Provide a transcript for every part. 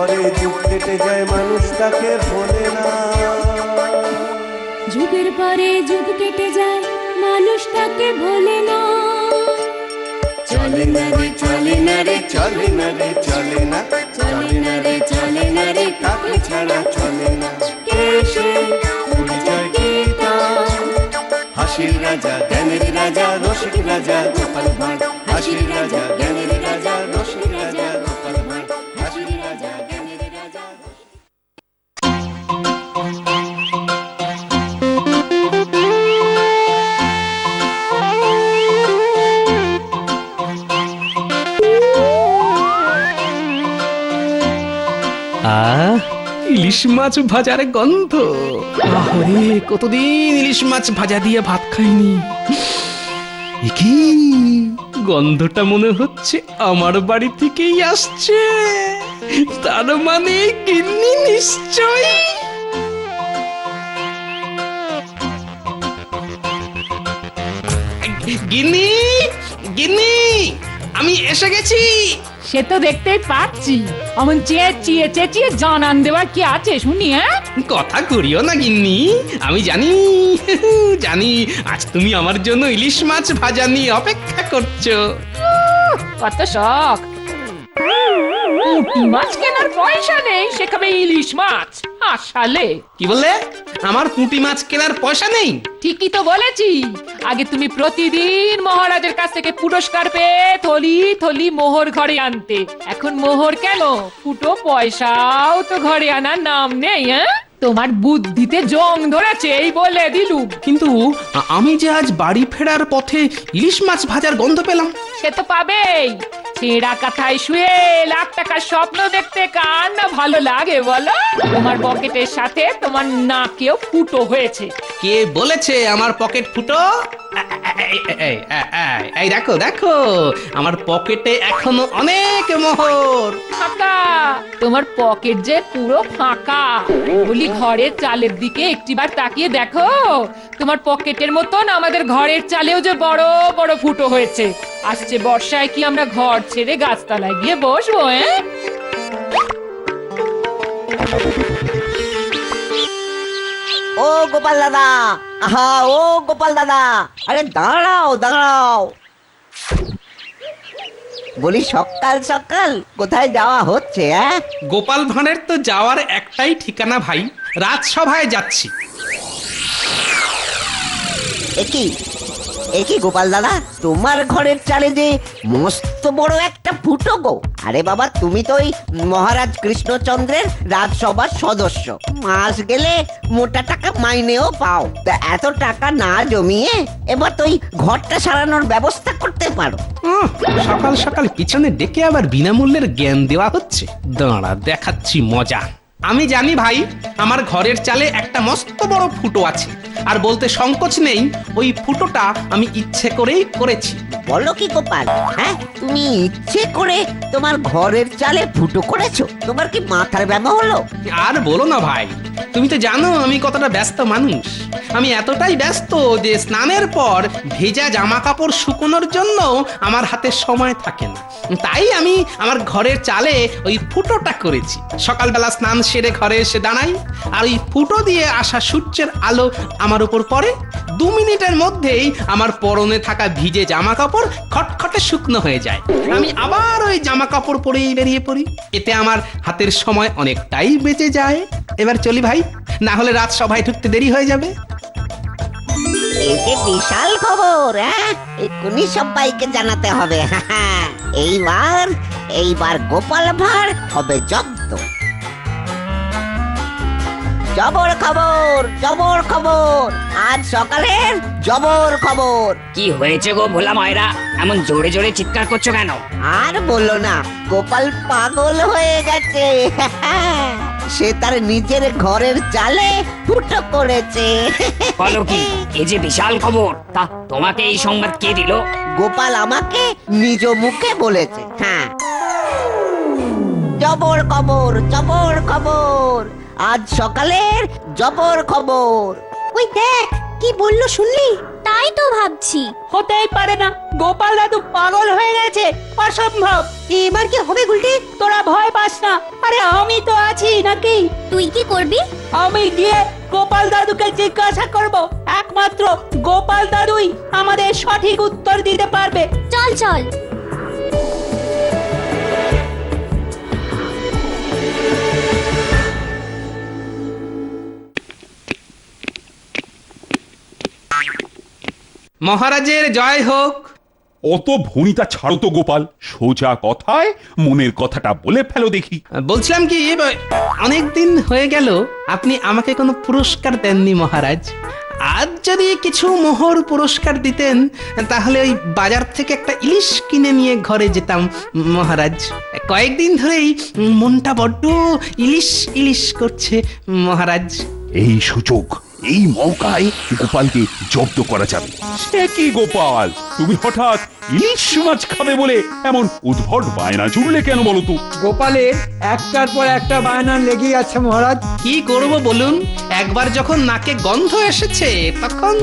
পরে যুগ কেটে যায় মানুষ তাকে ভোলে না। যুগের পরে যুগ কেটে যায় মানুষ তাকে ভোলে না। চলে না রে চলে না রে চলে না রে চলে না, চলে না রে চলে না রে কাকে ছাড়া চলে না। কে সে পরিচয় কি তার? হাসির রাজা জ্ঞানের রাজা রসিক রাজা গোপাল ভাঁড়। হাসির রাজা জ্ঞানের রাজা রসিক রাজা গোপাল ভাঁড়। হাসির রাজা জ্ঞানের রাজা। ইলিশ মাছ ভাজার গন্ধ। আহরে, কতদিন ইলিশ মাছ ভাজা দিয়ে ভাত খাইনি। কি গন্ধটা মনে হচ্ছে আমার বাড়ি থেকেই আসছে। তার মানে গিন্নি নিশ্চয়। গিন্নি, গিন্নি, আমি এসে গেছি। সে তো দেখতেই পাচ্ছি। অমন চেঁচিয়ে চেঁচিয়ে জানান দেওয়ার কি আছে শুনি? হ্যাঁ, কথা করিও না গিন্নি, আমি জানি জানি আজ তুমি আমার জন্য ইলিশ মাছ ভাজা নিয়ে অপেক্ষা করছো। কত শখ। পুঁটি মাছ কেনার পয়সা নেই, সে খাবে ইলিশ মাছ। আসলে কি বললে? আমার পুঁটি মাছ কেনার পয়সা নেই? ঠিকই তো বলেছি। আগে তুমি প্রতিদিন মহারাজের কাছ থেকে পুরস্কার পেয়ে থলি থলি মোহর ঘরে আনতে। এখন মোহর কেন, ফুটো পয়সাও তো ঘরে আনার নাম নেই। হ্যাঁ, তোমার বুদ্ধিতে জং ধরেছে এই বলে দিলুম। কিন্তু আমি যে আজ বাড়ি ফেরার পথে ইলিশ মাছ ভাজার গন্ধ পেলাম। সে তো পাবেই। ছেঁড়া কাঁথায় শুয়ে লাখ টাকার স্বপ্ন দেখতে কার না ভালো লাগে বলো? তোমার পকেটের সাথে তোমার নাকেও ফুটো হয়েছে। কে বলেছে আমার পকেট ফুটো? এই দেখো দেখো, আমার পকেটে এখনো অনেক মোহর। ফাঁকা, তোমার পকেট যে পুরো ফাঁকা। বলি ঘরের চালের দিকে একটিবার তাকিয়ে দেখো। তোমার পকেটের মতন আমাদের ঘরের চালেও যে বড় বড় ফুটো হয়েছে। আসছে বর্ষায় কি আমরা ঘর ছেড়ে গাছতলায় গিয়ে বসবো? ও গোপাল দাদা, আহা ও গোপাল দাদা, আরে দাঁড়াও দাঁড়াও। বলি সকাল সকাল কোথায় যাওয়া হচ্ছে? গোপাল ভাঁড়ের তো যাওয়ার একটাই ঠিকানা ভাই, রাজসভায় যাচ্ছি। একই একই গোপাল দাদা, তোমার ঘরের চালে যে মস্ত বড় একটা ফুটো গো। আরে বাবা, তুমি তো ওই মহারাজ কৃষ্ণচন্দ্রের রাজসভার সদস্য। মাস গেলে মোটা টাকা মাইনেও পাও। তা এত টাকা না জমিয়ে এবার তো ওই ঘরটা সারানোর ব্যবস্থা করতে পারো। সকাল সকাল পিছনে ডেকে আবার বিনামূল্যের জ্ঞান দেওয়া হচ্ছে। দাঁড়া, দেখাচ্ছি মজা। আমি জানি ভাই, আমার ঘরের চালে একটা মস্ত বড় ফুটো আছে। আর বলতে সংকোচ নেই, ওই ফুটোটা আমি ইচ্ছে করেই করেছি। বলো কি গোপাল? হ্যাঁ, তুমি ইচ্ছে করে তোমার ঘরের চালে ফুটো করেছো? তোমার কি মাথার ব্যামো হলো? আর বলো না ভাই, তুমি তো জানো আমি কতটা ব্যস্ত মানুষ। আমি এতটাই ব্যস্ত যে স্নানের পর ভেজা জামা কাপড় শুকোনোর জন্য আমার হাতে সময় থাকে না। তাই আমি আমার ঘরের চালে ওই ফুটোটা করেছি। সকালবেলা স্নান সেরে ঘরে এসে দাঁড়াই, আর ওই ফুটো দিয়ে আসা সূর্যের আলো আমার উপর পড়ে। 2 মিনিটের মধ্যেই আমার পরনে থাকা ভিজে জামা কাপড় খটখটে শুকনো হয়ে যায়। আমি আবার ওই জামা কাপড় পরেই বেরিয়ে পড়ি। এতে আমার হাতের সময় অনেকটাই বেঁচে যায়। এবার চলি ভাই, না হলে রাত সভায় ঢুকতে দেরি হয়ে যাবে। এই যে বিশাল খবর, এক্ষুনি সবাইকে জানাতে হবে। এইবার গোপাল ভাঁড় হবে জব্দ। জবর খবর, জবর খবর, আজ সকালের জবর খবর। কি হয়েছে গো ভোলা ময়রা, এমন জোরে জোরে চিৎকার করছো কেন? আর বললো না, গোপাল পাগল হয়ে গেছে। সে তার নিজের ঘরের চালে ফুটো করেছে। বলো কি, এই যে বিশাল খবর, তা তোমাকে এই সংবাদ কে দিল? গোপাল আমাকে নিজ মুখে বলেছে। হ্যাঁ, জবর খবর, জবর খবর, আজ সকালের জবর খবর। ওই দেখ, কি বললো শুনলি? তাই তো ভাবছি। হতেই পারে না, গোপাল দাদু পাগল হয়ে গেছে, অসম্ভব। এবার কি হবে গুলটে? তোরা ভয় পাস না, আরে আমি তো আছি নাকি। তুই কি করবি? আমি গিয়ে গোপাল দাদুকে জিজ্ঞাসা করব, একমাত্র গোপাল দাদুই আমাদের সঠিক উত্তর দিতে পারবে। চল চল। মহারাজের জয় হোক। অত ভুঁড়িটা ছাড়ো তো গোপাল, সোজা কথায় মনের কথাটা বলে ফেলো দেখি। বলছিলাম কি, অনেক দিন হয়ে গেল আপনি আমাকে কোনো পুরস্কার দেননি মহারাজ। আজ যদি কিছু মোহর পুরস্কার দিতেন তাহলে ওই বাজার থেকে একটা ইলিশ কিনে নিয়ে ঘরে যেতাম মহারাজ। কয়েকদিন ধরেই মনটা বড্ড ইলিশ ইলিশ করছে মহারাজ। এই সুযোগ, এই মৌকায় গোপালকে জব্দ করা যাবে। সে কি গোপাল, তুমি হঠাৎ ইলিশ মাছ খাবে বলে এমন উদ্ভট বায়না জুড়লে কেন বলো তো? গোপালের একটার পর একটা বায়না লেগেই আছে মহারাজ। কি করব বলুন, একবার যখন নাকে গন্ধ এসেছে তখন।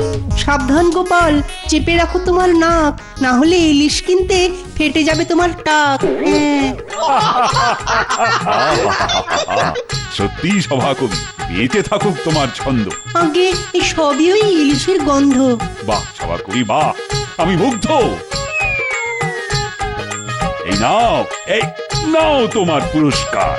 সাবধান গোপাল, চেপে রাখো তোমার নাক, না হলে ইলিশ কিনতে ফেটে যাবে তোমার টাক। সত্যি সভাকবি, বেঁচে থাকুক তোমার ছন্দ। আগে এই সবই ওই ইলিশের গন্ধ। বাহ সভাকবি বাহ, আমি মুগ্ধ। এই নাও, এই নাও তোমার পুরস্কার।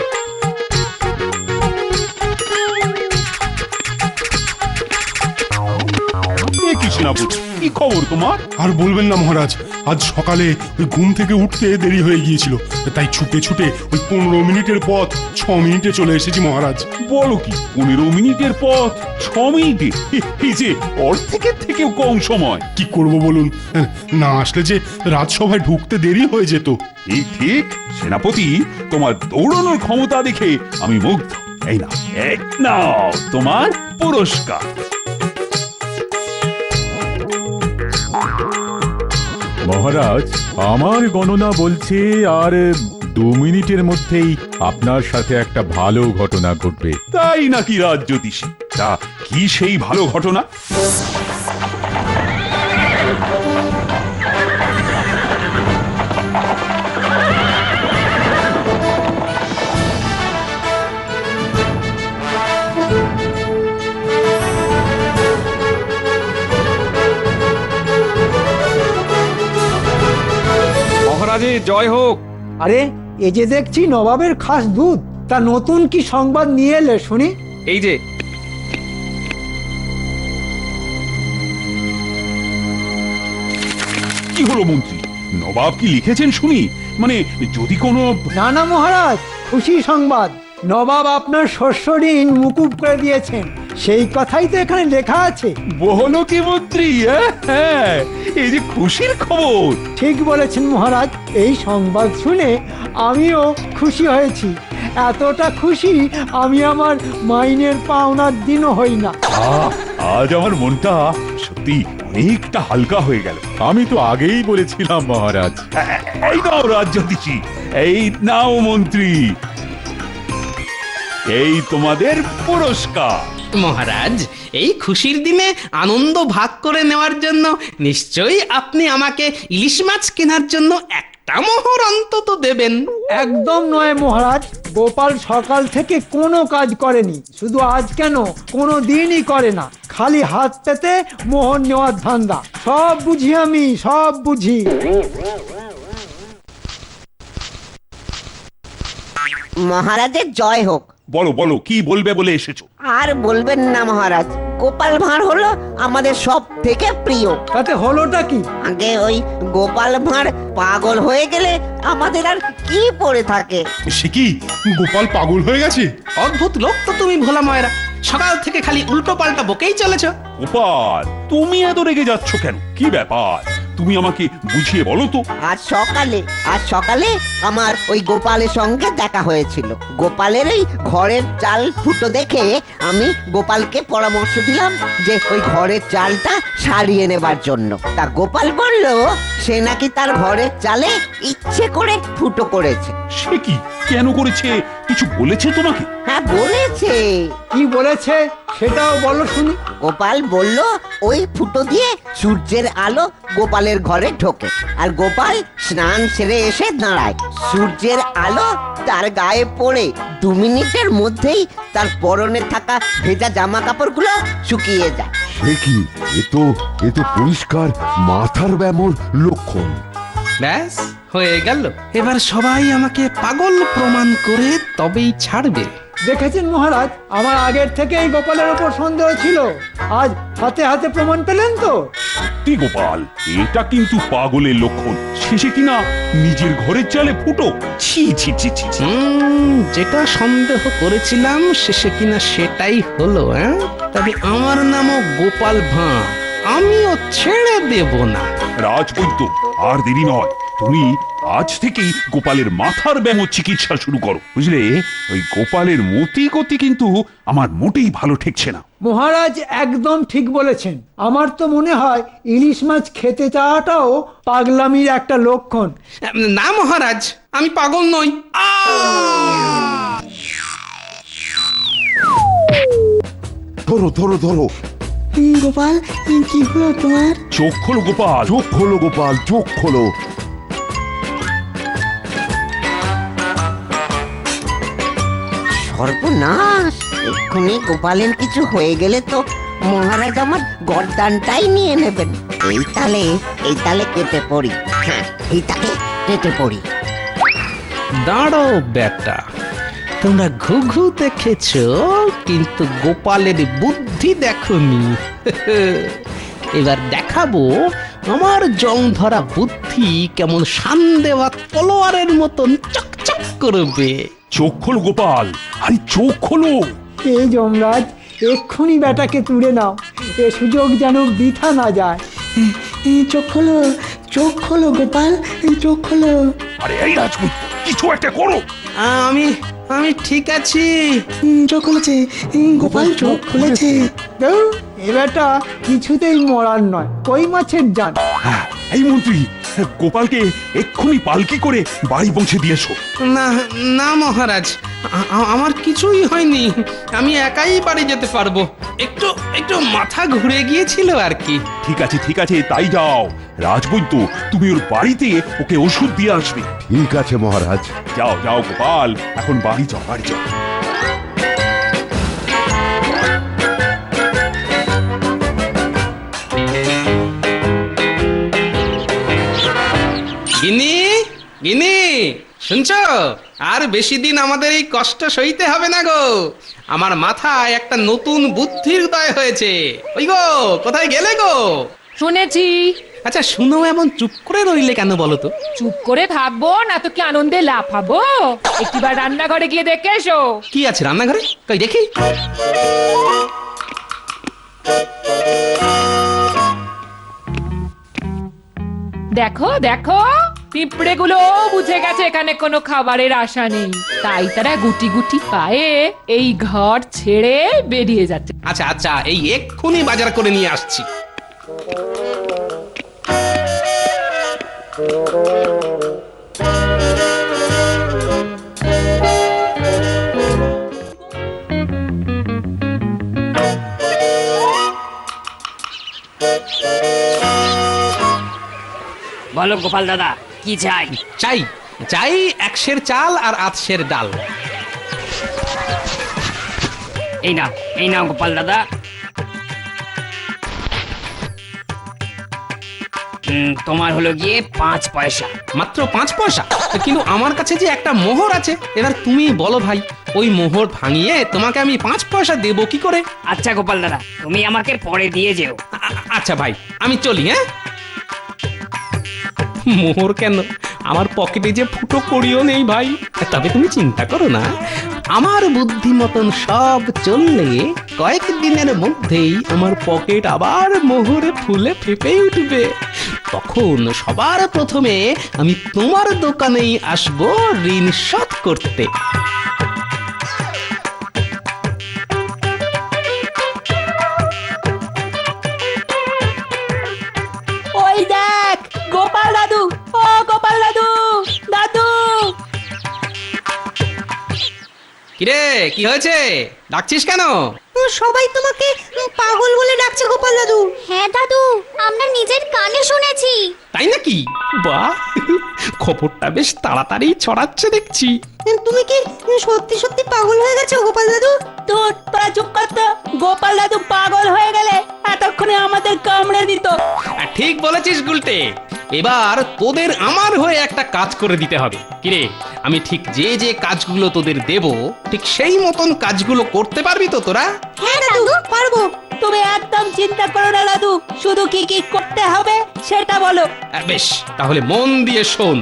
কি সেনাপতি, কি খবর তোমার? আর বলবেন না মহারাজ, আজ সকালে ওই ঘুম থেকে উঠতে দেরি হয়ে গিয়েছিল, তাই ছুটে ছুটে ওই 15 মিনিটের পথ 6 মিনিটে চলে এসেছি মহারাজ। বলো কি, 15 মিনিটের পথ 6 মিনিটে? এই যে অর্ধেকের থেকেও কম সময়। কি করব বলুন, না আসলে যে রাজসভায় ঢুকতে দেরি হয়ে যেত। ঠিক ঠিক সেনাপতি, তোমার দৌড়ানোর ক্ষমতা দেখে আমি মুগ্ধ। এই না, এই নাও তোমার পুরস্কার। মহারাজ, আমার গণনা বলছে আর 2 মিনিটের মধ্যেই আপনার সাথে একটা ভালো ঘটনা ঘটবে। তাই নাকি রাজ্যোতিষী? তা কি সেই ভালো ঘটনা? মহারাজের জয় হোক। আরে এ যে দেখছি নবাবের খাস দুধ, তা নতুন কি সংবাদ নিয়ে এলে শুনি? এই যে কি হলো মন্ত্রী, নবাব কি লিখেছেন শুনি? মানে যদি কোনো। না না মহারাজ, খুশি সংবাদ। নবাব আপনার শস্য ঋণ মুকুব করে দিয়েছেন, সেই কথাই তো এখানে লেখা আছে। বলো কি মন্ত্রী? হ্যাঁ, এই যে খুশির খবর। ঠিক বলেছেন মহারাজ, এই সংবাদ শুনে আমিও খুশি হয়েছি। এতটা খুশি আমি আমার মাইনের পাওনার দিনও হই না। আজ আমার মনটা সত্যি অনেকটা হালকা হয়ে গেল। আমি তো আগেই বলেছিলাম মহারাজ। এই নাও রাজ্যোতিষী, এই নাও মন্ত্রী, এই তোমাদের পুরস্কার। মহারাজ, এই খুশির দিনে আনন্দ ভাগ করে নেওয়ার জন্য নিশ্চয়ই আপনি আমাকে ইলিশ মাছ কেনার জন্য একটা মোহর অন্তত দেবেন। একদম নয় মহারাজ, গোপাল সকাল থেকে কোনো কাজ করেনি, শুধু আজ কেন কোনো দিনই করে না, খালি হাত পেতে মোহর নেওয়ার ধান্দা। সব বুঝি আমি, সব বুঝি। মহারাজের জয় হোক। বলো বলো, কি বলবে বলে এসেছো? আর বলবেন না মহারাজ, গোপাল ভাঁড় হলো আমাদের সব থেকে প্রিয়। তাতে হলোটা কি? আগে ওই গোপাল ভাঁড় পাগল হয়ে গেলে আমাদের আর কি পড়ে থাকে? সে কি, গোপাল পাগল হয়ে গেছে? অদ্ভুত লোক তো তুমি ভোলা ময়রা, সকাল থেকে খালি উল্টো পাল্টা বকেই চলেছ। গোপাল, তুমি এত রেগে যাচ্ছ কেন? কি ব্যাপার, তুমি আমাকে বুঝিয়ে বলো তো। আজ সকালে আমার ওই গোপালের সঙ্গে দেখা হয়েছিল। গোপালের এই ঘরের চাল ফুটো দেখে আমি গোপালকে পরামর্শ দিলাম যে ওই ঘরের চালটা সারিয়ে নেবার জন্য। তা গোপাল বলল সে নাকি তার ঘরের চালে ইচ্ছে করে ফুটো করেছে। সে কি, কেন করেছে, কিছু বলেছে তোমাকে? হ্যাঁ বলেছে। কি বলেছে সেটাও বলো শুনি। গোপাল বলল ওই ফুটো দিয়ে সূর্যের আলো গোপালের ঘরে ঢোকে আর গোপাল স্নান সেরে এসে দাঁড়ায়। সূর্যের আলো তার গায়ে পড়ে 2 মিনিটের মধ্যেই তার পরনে থাকা ভেজা জামা কাপড়গুলো শুকিয়ে যায়। সে কি? এ তো পরিষ্কার মাথার ব্যামোর লক্ষণ। ব্যাস হয়ে গেল। এবার সবাই আমাকে পাগল প্রমাণ করে তবেই ছাড়বে। দেখেছেন মহারাজ, আমার আগের থেকেই গোপালের ওপর সন্দেহ ছিল, আজ হাতে হাতে প্রমাণ পেলেন তো। সত্যি গোপাল, এটা কিন্তু পাগলের লক্ষণ। শেষে কিনা নিজের ঘরের চালে ফুটো। ছি ছি ছি ছি ছি। যেটা সন্দেহ করেছিলাম শেষে কিনা সেটাই হলো। তবে আমার নামও গোপাল ভাঁড়, আমিও ছেড়ে দেব না। রাজবৈদ্য, আর দেরি নয়, তুমি আজ থেকেই গোপালের মাথার ব্যামো চিকিৎসা শুরু করো, বুঝলে? ওই গোপালের মতি গতি কিন্তু আমার মোটেই ভালো ঠেকছে না। মহারাজ একদম ঠিক বলেছেন। আমার তো মনে হয় ইলিশ মাছ খেতে চাওয়াটাও পাগলামির একটা লক্ষণ। না মহারাজ, আমি পাগল নই। ধরো ধরো ধরো। গোপাল, কি হলো তোমার? চোখ খোলো গোপাল, চোখ খোলো গোপাল, চোখ খোলো। সর্বনাশ! এক্ষুনি গোপালের কিছু হয়ে গেলে তো মহারাজ আমার গর্দানটাই নিয়ে নেবেন। এই তালে কেটে পড়ি। হ্যাঁ, এই তালে কেটে পড়ি। দাঁড়ো বেটা, তোমরা ঘুঘু দেখেছ কিন্তু গোপালের বুদ্ধি দেখনি। এবার দেখাবো আমার জং ধরা বুদ্ধি কেমন শান দেওয়া তলোয়ারের মতন চকচক করবে। চোখ খোলো গোপাল, আরে চোখ খোলো। এই যমরাজ, এক্ষুনি বেটাকে তুলে নাও, এ সুযোগ যেন বৃথা না যায়। চোখ খোলো গোপাল, চোখ খোলো। আরে এই রাজপুত, কিছু একটা করো। আমি ঠিক আছি। চোখ খুলেছে গোপাল, চোখ খুলেছে। এ বেটা কিছুতেই মরার নয়, কই মাছের জান। হ্যাঁ, এই মন্ত্রী, গোপালকে এক্ষুনি পালকি করে বাড়ি পৌঁছে দিয়েছো। না না মহারাজ, আমার কিছুই হয়নি। আমি একাই বাড়ি যেতে পারবো। একটু মাথা ঘুরে গিয়েছিল আর কি। ঠিক আছে, তাই যাও। রাজবৈদ্য, তুমি ওর বাড়িতে ওকে ওষুধ দিয়ে আসবে। ঠিক আছে মহারাজ। যাও যাও গোপাল, এখন বাড়ি যাও, বাড়ি যাও। গিনি গিনি, শুনছো? আর বেশি দিন আমাদের এই কষ্ট সইতে হবে না গো। আমার মাথায় একটা নতুন বুদ্ধির উদয় হয়েছে। ওই গো, কোথায় গেলে গো? শুনেছি। আচ্ছা শুনো, এমন চুপ করে রইলে কেন বলো তো? চুপ করে থাকবো না তো কি আনন্দে লাফাবো? একটিবার রান্নাঘরে গিয়ে দেখে এসো। কি আছে রান্নাঘরে? কই দেখি। দেখো দেখো, পিঁপড়ে গুলো বুঝে গেছে এখানে কোনো খাবারের আশা নেই, তাই তারা গুটি গুটি পায়ে এই ঘর ছেড়ে বেরিয়ে যাচ্ছে। আচ্ছা, এই এক্ষুনি বাজার করে নিয়ে আসছি। বলো গোপাল দাদা, কি চাই? চাই 1 সের চাল আর 8 সের ডাল। এই নাও গোপাল দাদা। তোমার হলো গিয়ে 5 পয়সা। মাত্র 5 পয়সা? কিন্তু আমার কাছে যে একটা মোহর আছে। এবার তুমি বলো ভাই, ওই মোহর ভাঙিয়ে তোমাকে আমি 5 পয়সা দেব কি করে? আচ্ছা গোপাল দাদা, তুমি আমাকে পরে দিয়ে যেও। আচ্ছা ভাই, আমি চলি। হ্যাঁ, মোহর কেন, আমার পকেটে যে ফুটো করিও নেই ভাই। তবে তুমি চিন্তা করো না, আমার বুদ্ধি মতন সব চললে কয়েকদিনের মধ্যেই আমার পকেট আবার মোহরে ফুলে ফেপে উঠবে। তখন সবার প্রথমে আমি তোমার দোকানেই আসবো ঋণ শোধ করতে। ওই দেখ গোপাল দাদু, ও গোপাল দাদু, দাদু। কিরে, কি হয়েছে? ডাকছিস কেন? সবাই তোমাকে পাগল বলে ডাকছে গোপাল দাদু। হ্যাঁ দাদু, আমরা নিজের কানে শুনেছি। তাই নাকি? বাহ, খবরটা বেশ তাড়াতাড়ি ছড়াচ্ছে দেখছি। তুমি কি সত্যি সত্যি পাগল হয়ে গেছো গোপাল দাদু? তোরা চুপ কর তো। গোপাল দাদু পাগল হয়ে গেলে এতক্ষণে আমাদের কামড়ে দিত। ঠিক বলেছিস গুলটে, এবার তোদের আমার হয়ে একটা কাজ করে দিতে হবে। কিরে, আমি ঠিক যে যে কাজগুলো তোদের দেব ঠিক সেই মতন কাজগুলো করতে পারবি তো তোরা? হ্যাঁ দাদু, পারবো। তুমি একদম চিন্তা করো না দাদু, শুধু কি কি করতে হবে সেটা বলো। বেশ, তাহলে মন দিয়ে শোন।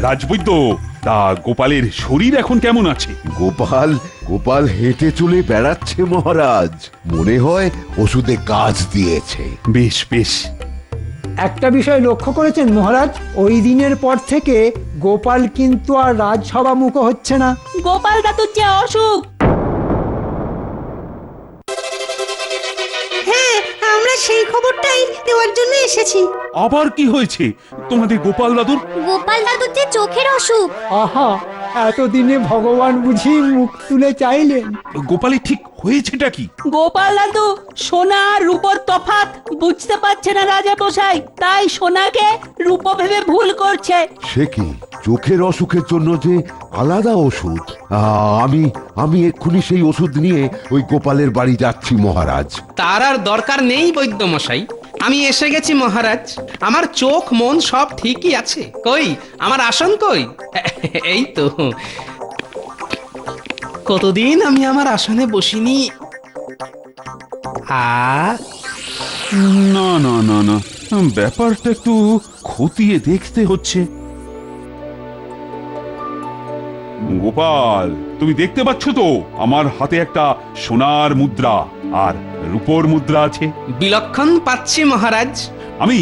রাজবৈদ্য, তা গোপালের শরীর এখন কেমন আছে? গোপাল গোপাল হেঁটে চলে বেড়াচ্ছে মহারাজ, মনে হয় ওষুধে কাজ দিয়েছে। বেশ বেশ। একটা বিষয় লক্ষ্য করেছেন মহারাজ, ওই দিনের পর থেকে গোপাল কিন্তু আর রাজসভা মুখ হচ্ছে না। গোপাল দাদুর যে অসুখ। হ্যাঁ, আমরা সেই খবরটাই দেওয়ার জন্য এসেছি। আবার কি হয়েছে তোমাদের গোপাল দাদুর? গোপাল দাদুর যে চোখের অসুখ। আহা, এতদিনে ভগবান বুঝি মুখ তুলে চাইলেন। গোপালের ঠিক হয়েছেটা কি? গোপাল দাদু সোনা আর রূপোর তফাৎ বুঝতে পারছে না রাজা মশাই, তাই সোনাকে রূপো ভেবে ভুল করছে। সে কি, চোখের অসুখের জন্য যে আলাদা ওষুধ? আমি এক্ষুনি সেই ওষুধ নিয়ে ওই গোপালের বাড়ি যাচ্ছি মহারাজ। তার আর দরকার নেই বৈদ্য মশাই, আমি এসে গেছি মহারাজ। আমার চোখ মন সব ঠিকই আছে। কই আমার আসন কই? এই তো, কতদিন আমি আমার আসনে বসিনি। না না না না, ব্যাপারটা একটু খতিয়ে দেখতে হচ্ছে। গোপাল, তুমি দেখতে পাচ্ছ তো আমার হাতে একটা সোনার মুদ্রা আর রূপোর মুদ্রা আছে? বিলক্ষণ পাচ্ছি মহারাজ। আমি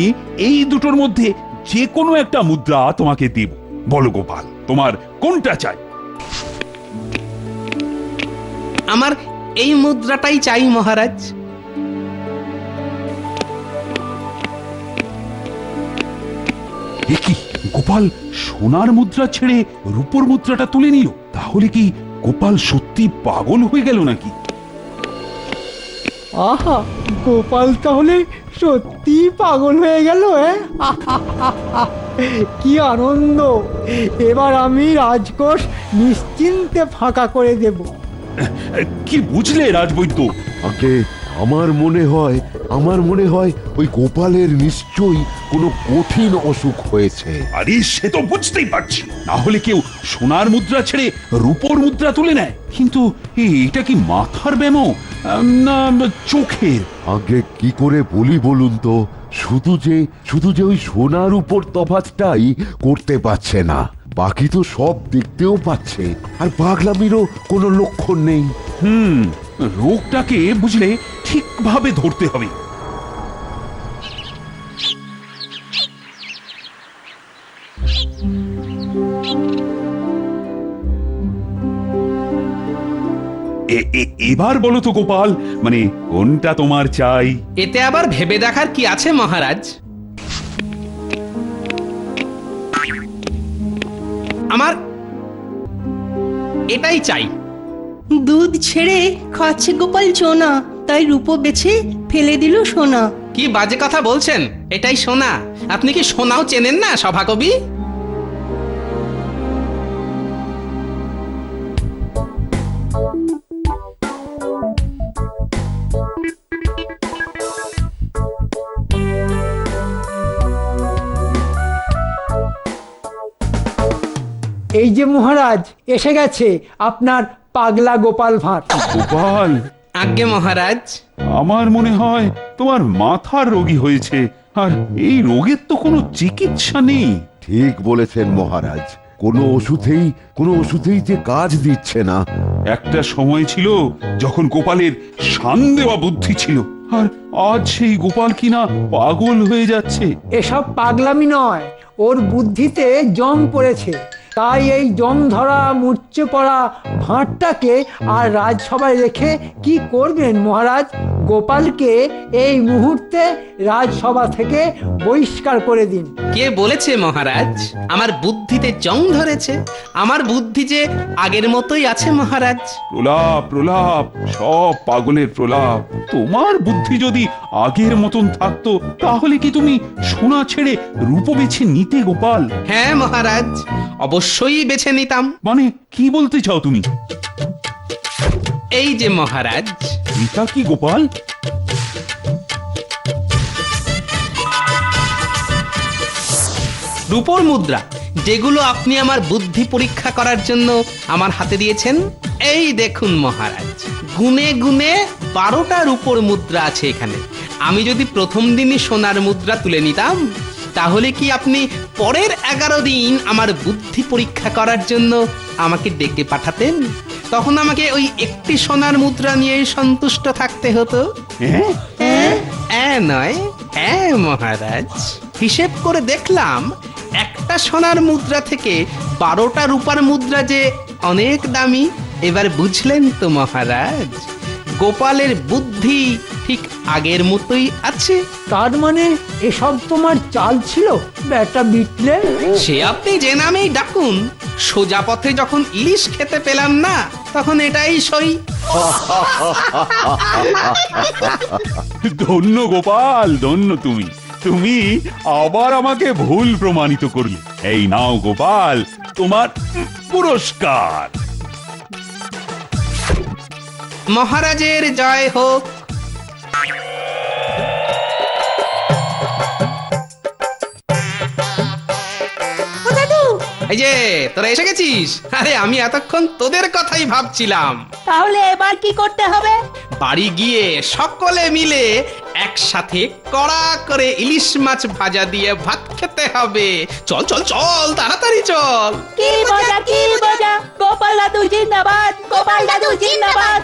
এই দুটোর মধ্যে যে কোনো একটা মুদ্রা তোমাকে দেব। বলো গোপাল, তোমার কোনটা চাই? আমার এই মুদ্রাটাই চাই মহারাজ। এ কি, গোপাল সোনার মুদ্রা ছেড়ে রূপোর মুদ্রাটা তুলে নিল? তাহলে কি গোপাল সত্যি পাগল হয়ে গেল নাকি? আহা, গোপাল তাহলে সত্যি পাগল হয়ে গেল। কি আনন্দ! এবার আমি রাজকোষ নিশ্চিন্তে ফাঁকা করে দেব। কি বুঝলে রাজবৈদ্য? আগে আমার মনে হয় ওই গোপালের নিশ্চয়ই কোনো কঠিন অসুখ হয়েছে। আরে সে তো বুঝতেই পারছি, না হলে কেউ সোনার মুদ্রা ছেড়ে রূপোর মুদ্রা তুলে নেয়। কিন্তু এটা কি মাথার ব্যামো না চোখের? আগে কি করে বলি বলুন তো, শুধু যে ওই সোনার উপর তফাৎটাই করতে পারছে না, বাকি তো সব দেখতেও পাচ্ছে, আর পাগলামিরও কোনো লক্ষণ নেই। রোগটাকে বুঝলে ঠিকভাবে ধরতে হবে। এবার বলো তো গোপাল, মানে কোনটা তোমার চাই? এতে আবার ভেবে দেখার কি আছে মহারাজ? আমার এটাই চাই। দুধ ছেড়ে খাচ্ছে গোপাল চোনা, তাই রূপো বেছে ফেলে দিল সোনা। কি বাজে কথা বলছেন? এটাই সোনা? আপনি কি সোনাও চেনেন না সভাকবি? এই যে মহারাজ, এসে গেছে আপনার পাগলা গোপাল ভাঁড়। গোপাল, আজ্ঞে মহারাজ। আমার মনে হয় তোমার মাথার রোগী হয়েছে, আর এই রোগের তো কোনো চিকিৎসা নেই। ঠিক বলেছেন মহারাজ, কোনো ওষুধেই যে কাজ দিচ্ছে না। একটা সময় ছিল যখন গোপালের শান দেওয়া বুদ্ধি ছিল, আর আজ সেই গোপাল কিনা পাগল হয়ে যাচ্ছে। এসব পাগলামি নয়, ওর বুদ্ধিতে জং পড়েছে। তাই এই জং ধরা মূর্ছে পড়া ভাঁড়টাকে আর রাজসভায় রেখে কি করবেন মহারাজ? গোপালকে এই মুহূর্তে রাজসভা থেকে বহিষ্কার করে দিন। কে বলেছে মহারাজ আমার বুদ্ধিতে জং ধরেছে? আমার বুদ্ধি যে আগের মতোই আছে মহারাজ। প্রলাপ প্রলাপ, সব পাগলের প্রলাপ। তোমার বুদ্ধি যদি আগের মতন থাকতো তাহলে কি তুমি সোনা ছেড়ে রূপো বেছে নিতে গোপাল? হ্যাঁ মহারাজ, অবশ্যই বেছে নিতাম। মানে কি বলতে চাও তুমি? এই যে মহারাজ। এটা কি গোপাল? রূপোর মুদ্রা, যেগুলো আপনি আমার বুদ্ধি পরীক্ষা করার জন্য আমার হাতে দিয়েছেন। এই দেখুন মহারাজ, গুনে গুনে 12টা রূপোর মুদ্রা আছে এখানে। আমি যদি প্রথম দিনই সোনার মুদ্রা তুলে নিতাম, তাহলে কি আপনি পরের 11 দিন আমার বুদ্ধি পরীক্ষা করার জন্য আমাকে ডেকে পাঠাতেন? তখন আমাকে ওই একটি সোনার মুদ্রা নিয়েই সন্তুষ্ট থাকতে হতো। নয়, হ্যাঁ মহারাজ, হিসেব করে দেখলাম একটা সোনার মুদ্রা থেকে 12টা রূপার মুদ্রা যে অনেক দামি। এবার বুঝলেন তো মহারাজ, গোপালের বুদ্ধি ঠিক আগের মতোই আছে। তার মানে এসব তোমার চাল ছিল বেটা বিটলে? সে আপনি যে নামেই ডাকুন, সোজা পথে যখন ইলিশ খেতে পেলাম না, তখন এটাই সই। ধন্য গোপাল, ধন্য তুমি। তুমি আবার আমাকে ভুল প্রমাণিত করলে। এই নাও গোপাল, তোমার পুরস্কার। মহারাজের জয় হোক। এই যে তোরা এসে গেছিস। আরে আমি এতক্ষণ তোদের কথাই ভাবছিলাম। তাহলে এবার কি করতে হবে? বাড়ি গিয়ে সকলে মিলে একসাথে কড়া করে ইলিশ মাছ ভাজা দিয়ে ভাত খেতে হবে। চল চল চল, তাড়াতাড়ি চল। কি মজা, কি মজা! গোপাল দাদু জিন্দাবাদ, গোপাল দাদু জিন্দাবাদ।